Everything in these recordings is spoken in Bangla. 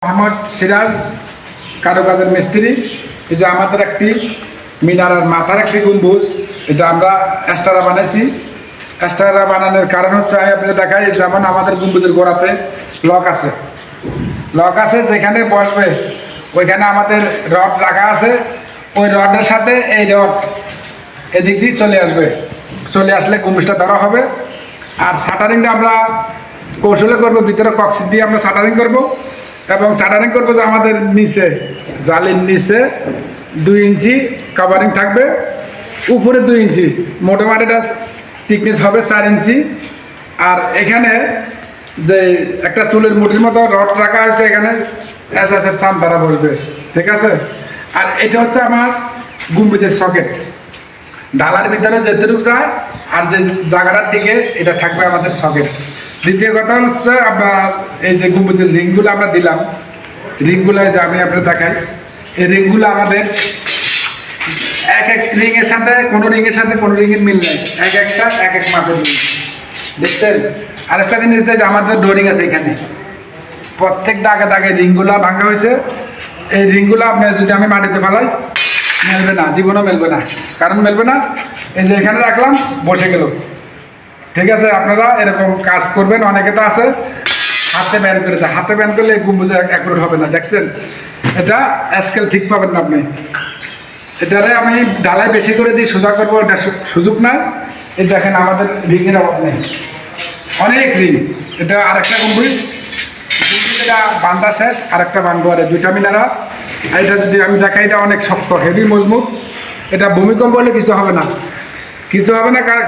মোহাম্মদ সিরাজ কারুকাজের মিস্ত্রি। এই যে আমাদের একটি মিনারের মাথার একটি গম্বুজ, এটা আমরা এক্সট্রা বানাইছি। এক্সট্রা বানানোর কারণ হচ্ছে আমি আপনাদের দেখাই, যেমন আমাদের গম্বুজের গোড়াতে লক আছে, যেখানে বসবে ওইখানে আমাদের রড রাখা আছে। ওই রডের সাথে এই রড এদিক দিয়ে চলে আসলে গম্বুজটা ধরা হবে। আর শাটারিংটা আমরা কৌশলে করবো, ভিতরে কক্সিট দিয়ে আমরা শাটারিং করবো এবং শাটারিং করবো যে আমাদের নিচে জালির নিচে 2 ইঞ্চি কাভারিং থাকবে, উপরে 2 ইঞ্চি, মোটামুটি এটা থিকনেস হবে 4 ইঞ্চি। আর এখানে যে একটা চুলের মুঠির মতো রড রাখা হয়েছে, এখানে এসএসের চান দ্বারা বসবে, ঠিক আছে। আর এটা হচ্ছে আমার গম্বুজের সকেট, ডালার ভিতরে যেটুকু যায় আর যে জায়গাটার দিকে এটা থাকবে আমাদের সকেট। দ্বিতীয় কথা হচ্ছে আমরা এই যে গম্বুজের রিংগুলো আমরা দিলাম, রিংগুলো যে আমি আপনার দেখাই, এই রিংগুলো আমাদের এক রিংয়ের সাথে কোনো রিংয়ের মিল নেই, এক এক মাপের রিং, দেখছেন। আরেকটা জিনিস যে আমাদের ডোরিং আছে এখানে, প্রত্যেক দাগে রিংগুলো ভাঙা হয়েছে। এই রিংগুলো আপনার যদি আমি মাটিতে ফেলাই মেলবে না, জীবনও মেলবে না। কারণ মেলবে না, এই যে এখানে রাখলাম বসে গেল, ঠিক আছে। আপনারা এরকম কাজ করবেন। অনেকে তো আছে হাতে ব্যান করেছে, হাতে ব্যান করলে গম্বুজে অ্যাকুরেট হবে না, দেখছেন। এটা স্কেল ঠিক পাবেন না আপনি। এটারে আমি ডালাই বেশি করে দিয়ে সোজা করবো, এটা সুযোগ না। এই দেখেন আমাদের রিংয়ের অভাব নেই, অনেক রিং। এটা আরেকটা গম্বুজ, এটা বান্ধা শেষ, আরেকটা বান্ধব, আর দুইটা মিনারা। এটা যদি আমি দেখাই, এটা অনেক শক্ত, হেভি, মজবুত। এটা ভূমিকম্প হলে কিছু হবে না।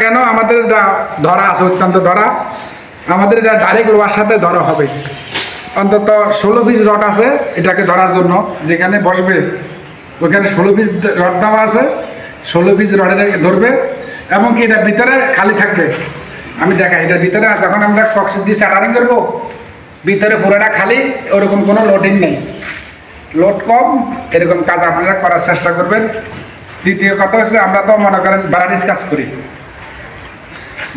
কেন? আমাদের এটা ধরা আছে, অত্যন্ত ধরা। আমাদের এটা ডাইরেক্ট লোহার সাথে ধরা হবে। অন্তত 16 পিস রড আছে এটাকে ধরার জন্য, যেখানে বসবে ওইখানে 16 পিস রড দেওয়া আছে। 16 পিস রডে ধরবে এবং কি এটা ভিতরে খালি থাকবে। আমি দেখাই, এটার ভিতরে যখন আমরা কক্সিট দিয়ে শাটারিং করবো, ভিতরে পুরোটা খালি, ওরকম কোনো লোডিং নেই, লোড কম। এরকম কাজ আপনারা করার চেষ্টা করবেন। দ্বিতীয় কথা হচ্ছে, আমরা তো মনে করেন ভ্যারাইটিস কাজ করি,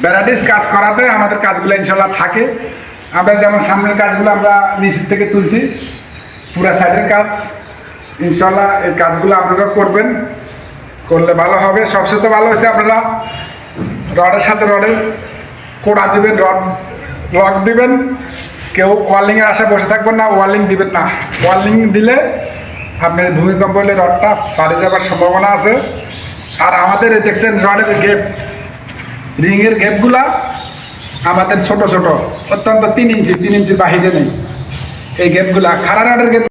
ভ্যারাইটিস কাজ করাতে আমাদের কাজগুলো ইনশাল্লাহ থাকে। আমরা যেমন সামনের কাজগুলো আমরা নিচ থেকে তুলছি, পুরা সাইডের কাজ ইনশাল্লাহ এই কাজগুলো আপনারা করবেন, করলে ভালো হবে। সবচেয়ে ভালো হচ্ছে আপনারা রডের সাথে রডের কোড়া দিবেন, রড লক দিবেন। কেউ ওয়ার্লিংয়ের আশা বসে থাকবেন না, ওয়ার্লিং দিবেন না। ওয়ার্লিং দিলে আপনার ভূমিকম্প হলে রডটা ফাটে যাওয়ার সম্ভাবনা আছে। আর আমাদের দেখছেন রডের গ্যাপ, রিংয়ের গ্যাপগুলা আমাদের ছোট ছোট, অত্যন্ত 3 ইঞ্চি বাহিরে নেই এই গ্যাপগুলা। খাড়া রডের গ্যাপ